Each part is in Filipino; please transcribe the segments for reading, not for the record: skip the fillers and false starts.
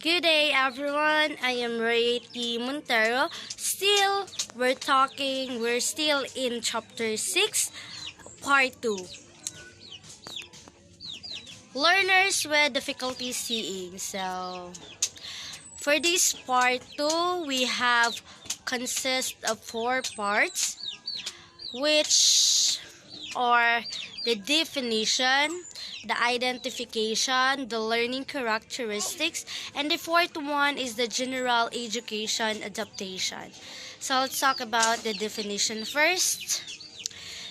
Good day, everyone. I am Rayty Montero. We're still in chapter 6, part 2. Learners with difficulty seeing. So, for this part 2, we have consist of 4 parts, which are the definition, the identification, the learning characteristics, and the fourth one is the general education adaptation. So let's talk about the definition first.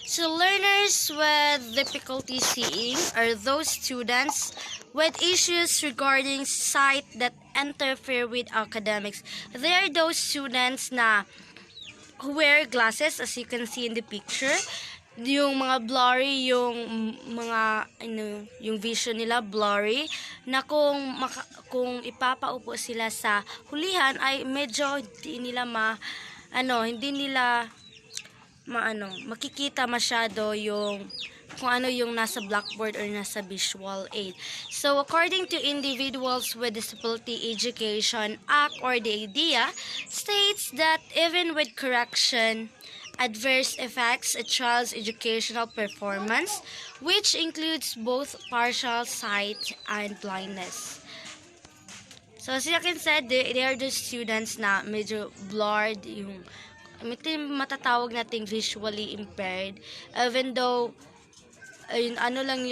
So learners with difficulty seeing are those students with issues regarding sight that interfere with academics. They are those students who wear glasses, as you can see in the picture. Yung mga blurry, yung vision nila blurry, na kung ipapaupo sila sa hulihan ay medyo hindi nila makikita masyado yung kung ano yung nasa blackboard or nasa visual aid. So, according to Individuals with Disability Education Act, or the IDEA, states that even with correction, adverse affects a child's educational performance, which includes both partial sight and blindness. So, as you can say, they are the students na medyo blurred, yung matatawag nating visually impaired, even though paano lang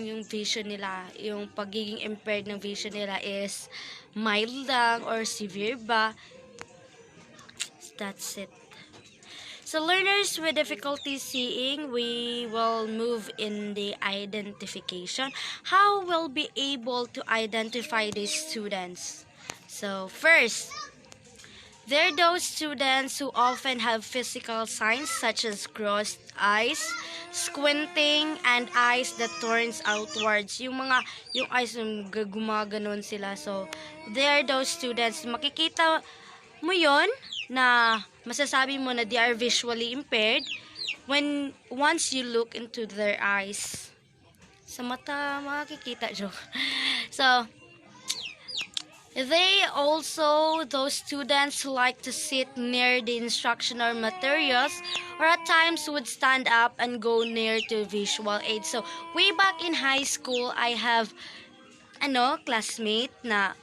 yung vision nila, yung pagiging impaired ng vision nila is mild lang or severe ba. That's it. So, learners with difficulty seeing, we will move in the identification. How will be able to identify these students? So, first, they're those students who often have physical signs such as crossed eyes, squinting, and eyes that turns outwards. Yung eyes gumaganon sila. So, they're those students. Makikita mo yon na masasabi mo na they are visually impaired once you look into their eyes. Sa mata makikita, joke. So, they also those students who like to sit near the instructional materials, or at times would stand up and go near to visual aid. So, way back in high school, I have classmate na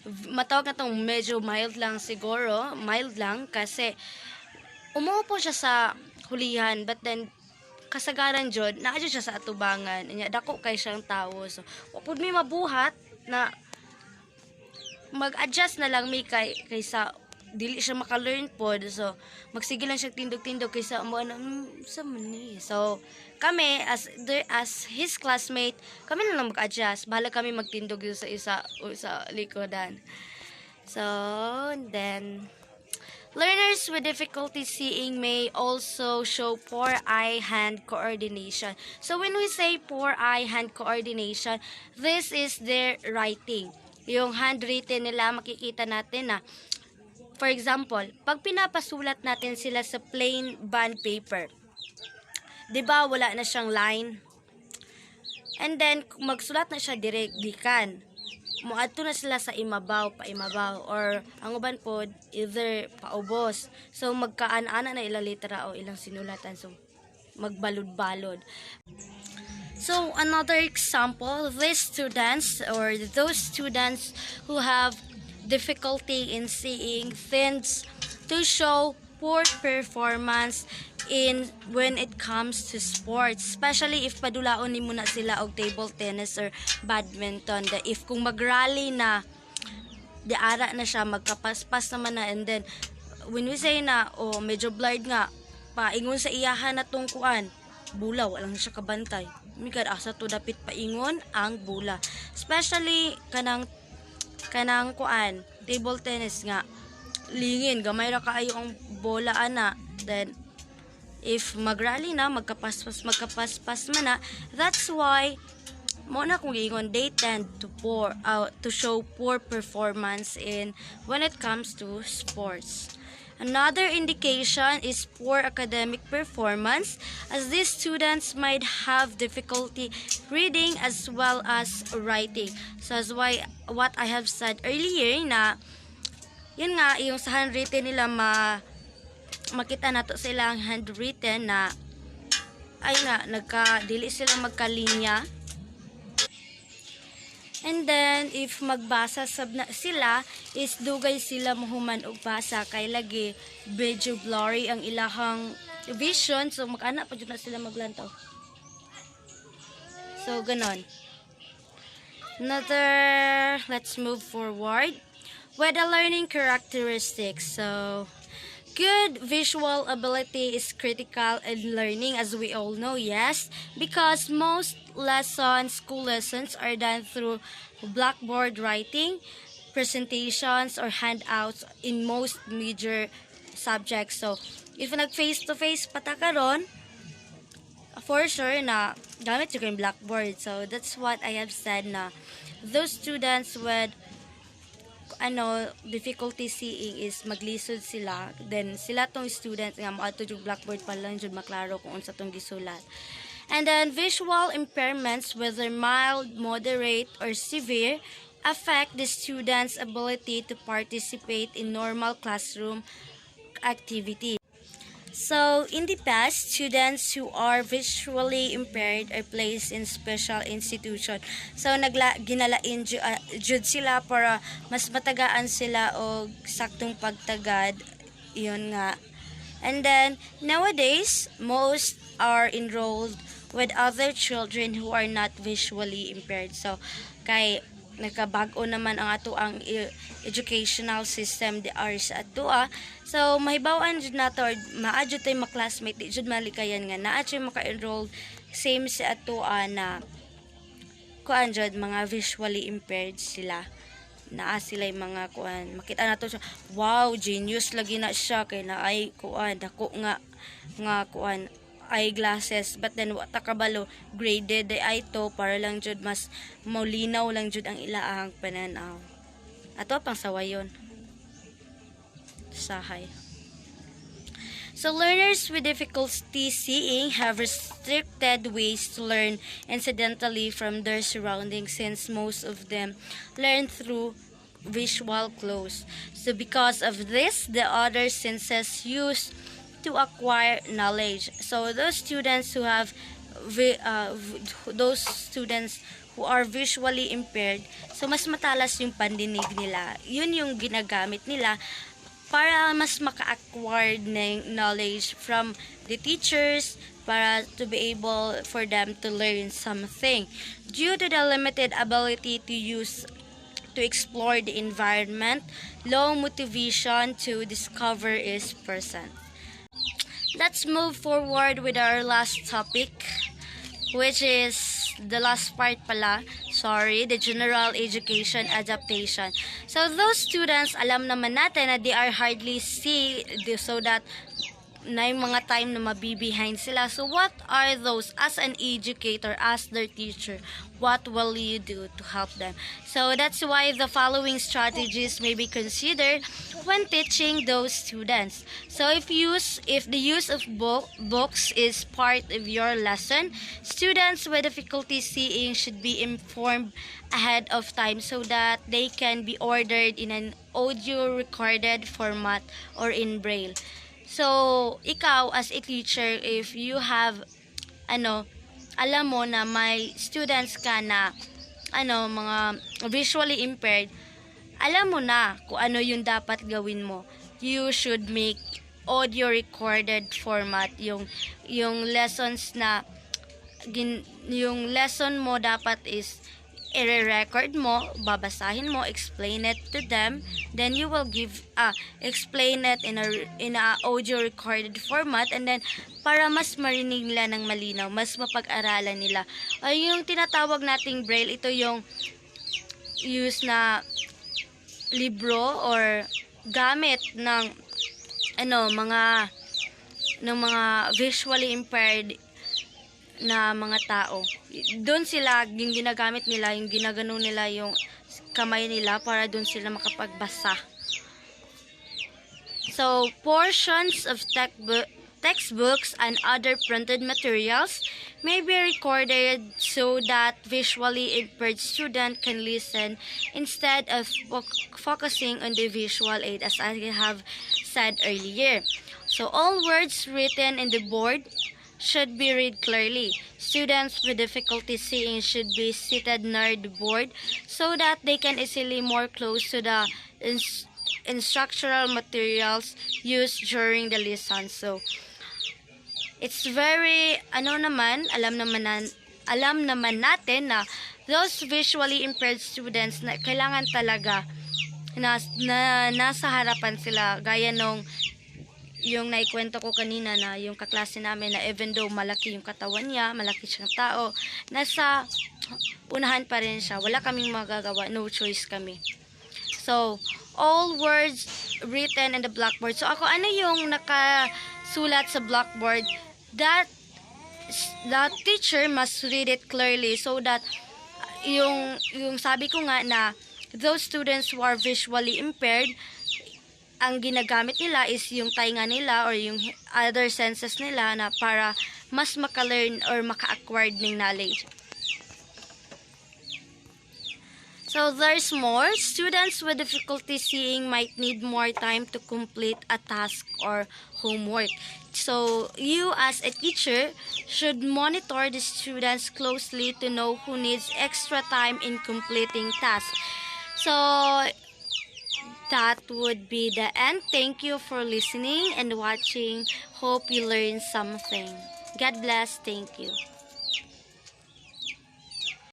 matawag na tong medyo mild lang kasi umuupo siya sa hulihan, but then kasagaran jud naadyo siya sa atubangan nya dako kay siyang tawo. So wapud mi mabuhat na mag-adjust na lang mi kaysa dili siya maka-learn pod. So magsige lang siya tindog-tindog kaysa mo sa mani. So kami as his classmate, kami na lang mag-adjust, bahala kami magtindog sa likodan. So then learners with difficulty seeing may also show poor eye-hand coordination. So when we say poor eye-hand coordination, this is their writing. Yung handwritten nila, makikita natin na, for example, pag pinapasulat natin sila sa plain bond paper, 'di ba wala na siyang line? And then magsulat na siya direktlikan. Moadto na sila sa paimabaw, or ang uban pod either paubos. So magkaan-ana na ilang litera o ilang sinulatan, so magbalod-balod. So another example, those students who have difficulty in seeing tends to show poor performance when it comes to sports, especially if padulaon ni muna sila og table tennis or badminton. If kung mag-rally na di ara na siya, magkapaspas naman na, and then when we say na medyo blurred nga, paingon sa iyahan na tong kuan, bula walang siya kabantay, migad asa to dapit paingon ang bula, especially kanang kuan table tennis nga, lingin gamay ra kaayo ang bola ana. Then if magrally na, magkapaspas man na, that's why mo na kung ingon, they tend to show poor performance when it comes to sports. Another indication is poor academic performance, as these students might have difficulty reading as well as writing. So that's why what I have said earlier na yun nga yung sa handwritten nila makita nato sa ilang handwritten na ay nga dili sila magkalinya. And then, if magbasa sila, is dugay sila mahuman og basa kay lagi medyo blurry ang ilahang vision. So, makana pa na sila maglantaw. So, ganon. Let's move forward with the learning characteristics. So, good visual ability is critical in learning, as we all know, yes, because most school lessons are done through blackboard writing, presentations, or handouts in most major subjects. So, if nag-face-to-face patakaron, for sure na gamit yung blackboard. So, that's what I have said na those students with difficulty seeing is maglisod sila, then sila tong students nga maato yung blackboard pa lang jud maklaro kung unsa tong gisulat. And then visual impairments, whether mild, moderate, or severe, affect the students' ability to participate in normal classroom activity. So, in the past, students who are visually impaired are placed in special institution. So, ginalain jud sila para mas matagaan sila o saktong pagtagad. Yun nga. And then, nowadays, most are enrolled with other children who are not visually impaired. So, kay nagkabago naman ang ato ang educational system di are sa ato. So mahibawan jud nato or maadyo tay ma-classmate di jud malikayan nga naa jud maka-enroll same sa ato na kuan jud mga visually impaired sila. Naa sila yung mga kuan. Makita nato siya, wow, genius lagi na siya kay na ay kuan dako nga kuan eyeglasses, but then wata kabalo graded ay to para lang jud mas maulinaw lang jud ang ilaang pananaw. Ato pang sawayon sahay. So learners with difficulty seeing have restricted ways to learn incidentally from their surroundings, since most of them learn through visual clues. So because of this, the other senses used to acquire knowledge. So those students who are visually impaired, so mas matalas yung pandinig nila. Yun yung ginagamit nila para mas maka-acquire ng knowledge from the teachers para to be able for them to learn something. Due to the limited ability to explore the environment, low motivation to discover is present. Let's move forward with our last topic, which is the last part the general education adaptation. So those students, alam naman natin na they are hardly see, so that na yung mga time na mabibehind sila. So what are those, as an educator, as their teacher, what will you do to help them? So that's why the following strategies may be considered when teaching those students. So if the use of books is part of your lesson, students with difficulty seeing should be informed ahead of time so that they can be ordered in an audio recorded format or in braille. So, ikaw as a teacher, if you have, alam mo na may students ka na, mga visually impaired, alam mo na kung ano yung dapat gawin mo. You should make audio recorded format. Yung lessons na, yung lesson mo dapat is, i-record mo, babasahin mo, explain it to them, then you will explain it in a audio recorded format, and then para mas marinig nila ng malinaw, mas mapag-aralan nila. Ay yung tinatawag nating braille, ito yung use na libro or gamit ng mga visually impaired na mga tao. Doon sila, yung ginagamit nila, yung ginagano nila yung kamay nila para doon sila makapagbasa. So, portions of textbooks and other printed materials may be recorded so that visually impaired student can listen instead of focusing on the visual aid, as I have said earlier. So, all words written in the board should be read clearly. Students with difficulty seeing should be seated near the board so that they can easily more close to the instructional materials used during the lesson. So, it's very, alam naman natin na those visually impaired students na kailangan talaga na nasa harapan sila, gaya nung yung naikwento ko kanina na yung kaklase namin na even though malaki yung katawan niya, malaki siyang tao, nasa unahan pa rin siya. Wala kaming magagawa, no choice kami. So, all words written in the blackboard. So, ako, ano yung nakasulat sa blackboard? That the teacher must read it clearly so that yung sabi ko nga na those students who are visually impaired, ang ginagamit nila is yung tainga nila or yung other senses nila na para mas maka-learn or maka-acquire ng knowledge. So there's more. Students with difficulty seeing might need more time to complete a task or homework. So you as a teacher should monitor the students closely to know who needs extra time in completing tasks. So that would be the end. Thank you for listening and watching. Hope you learned something. God bless. Thank you.